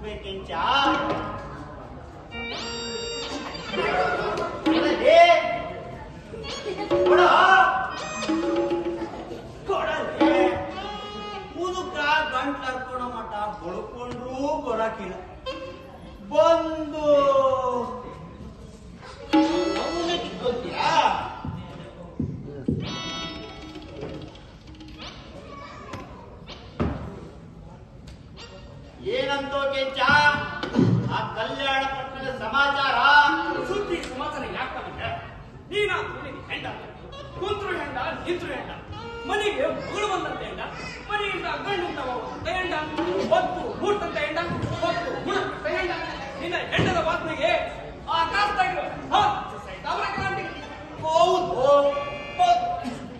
ಬೇಕೆಂಚ ಮುದುಕ ಗಂಟ್ಲು ಹರ್ಕೊಳೋ ಮಠ ಬಳ್ಕೊಂಡ್ರೂ ಬರಕಿಲ್ಲ ಬಂದು ಕಿತ್ಕೊತೀಯಾ ಏನಂತೋ ಕೆಂಚ ಆ ಕಲ್ಯಾಣ ಪಟ್ಟಣದ ಸಮಾಚಾರ ಸುದ್ದಿ ಸಮಾಚಾರ ಯಾಕೆ ನೀನಾ ಹೆಂಡ ಕುಂತ್ರು ಹೆಂಡ ನಿಂತ್ರು ಹೆಂಡ ಮನೆಗೆ ಮಗಳು ಬಂದಂತೆ ಹೆಂಡ ಮನೆಯಿಂದ ಗಂಡು ಹೆಂಡ ಹೊತ್ತು ಮೂರ್ತಂತ ಹೆಂಡ ಹೊತ್ತು ಮುಳುತ್ತ ಹೆಂಡ ನಿನ್ನ ಹೆಂಡದ ವಾಸನೆಗೆ ಆಕಾಶದಾಗಿರೋ ಅವರ ಕ್ರಾಂತಿ ಹೌದು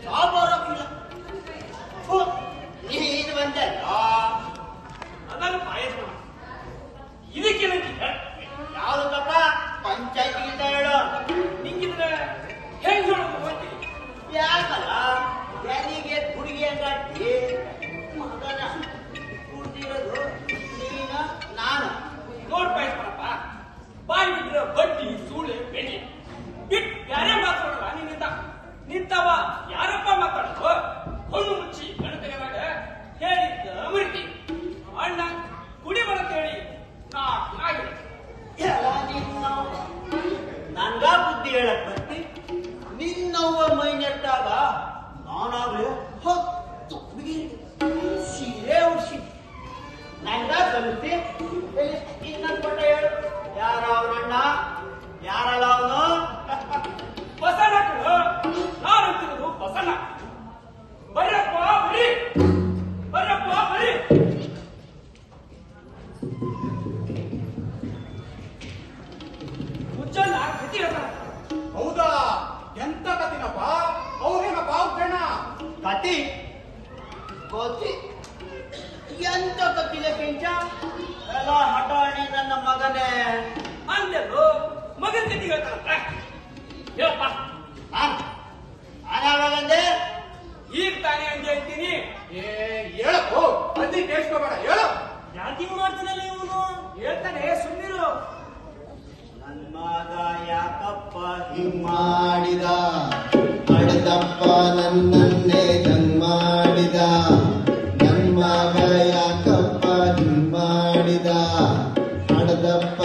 ಸಾಬಾರಕ್ಕಿಲ್ಲ ನೀನು ಬಂದಲ್ಲ ಅದನ್ನು ಪಾಯಸ ಇದಕ್ಕೆ ಯಾವ್ದಪ್ಪ ಪಂಚಾಯತಿಗಿಂತ ಹೇಳು ನಿಂಗಿದ್ರೆ ಹೆಂಗ್ ಹೇಳೋದು ಹೋಗ್ತೀನಿ ಯಾಕಲ್ಲ ಯಾರಿಗೆ ಹುಡುಗಿ ಗಟ್ಟಿ ಮಗನ ಕೂತಿರೋದು ನೀನು ನಾನು ನೋಡ್ಪಾಯಸ್ಕೊಳಪ್ಪ ಬಾಯಿ ಬಿಟ್ಟಿರೋ ಬಡ್ಡಿ ಸೂಳೆ ಬೆಣ್ಣೆ ಬಿಟ್ಟು ಯಾರೇ ಮಾತಾಡೋಲ್ಲ ನಿನ್ನಿಂದ ನಿಂತವ ಯಾರಪ್ಪ ಮಾತಾಡೋದು ಹೊಣ್ಣು ಮುಚ್ಚಿ ಗಣ ತೆಗೆದಾಗ ಹೇಳಿದ್ದ ಅಮೃತಿ ಅಣ್ಣ ಕುಡಿ ಬರತ್ ಹೇಳಿ ನನ್ಗ ಬುದ್ಧಿ ಹೇಳಕ್ ಬರ್ತಿ ನಿನ್ನವ್ವ ಮೈ ನೆಟ್ಟಾಗ ನಾನಾಗ್ಲೇ 10 ಸೀರೆ ಉಡ್ಸಿ ನನ್ಗ ಕಲಿಸಿ ಇನ್ನೊಂದು ಪಟ್ಟ ಹೇಳು ಯಾರ ಅವನಣ್ಣ ಯಾರಲ್ಲ ಅವನು ಬಸಣ್ಣ ನಾನಂತಿರೋದು ಬಸಣ್ಣ ಬರ್ರಪ್ಪ ಬರಿ ಬರ್ರಪ್ಪ ಬರಿ ಮುಚ್ಚಲ್ಲ ಕತಿ ಹೇಳ್ತಾರ ಹೌದಾ ಎಂತ ಕತಿನಪ್ಪ ಹೌದೇನಪ್ಪ ಜನ ಕತಿ ಕೋತಿ ಎಂತ ಕತ್ತಿದೆ ಕೆಂಚ ಎಲ್ಲ ಹಠಾಣಿ ನನ್ನ ಮಗನೇ ಅಂದೆಲ್ಲೋ ಮಗನ ಕತಿ ಹೇಳ್ತಾರ ಹೇಳಪ್ಪ ಯಾವಾಗಂದೆ ಈಗ ತಾನೇ ಅಂತ ಹೇಳ್ತೀನಿ ಹೇಳಪ್ಪು ಅದಿ ಕೇಳಿಸ್ಕೋಬೇಡ ಹೇಳು ಯಾಕೆ ಮಾಡ್ತಾನಲ್ಲ ಇವನು ಹೇಳ್ತಾನೆ ಸುಮ್ಮನಿರು ನನ್ನ ಮಗ ಯಾಕಪ್ಪ ಹಿಂಗ್ ಮಾಡಿದ ಅಡದಪ್ಪ ನನ್ನನ್ನೇ ತಂಗ್ ಮಾಡಿದ ನನ್ ಮಗ ಯಾಕಪ್ಪ ಹಿಂಗ್ ಮಾಡಿದ ಅಡದಪ್ಪ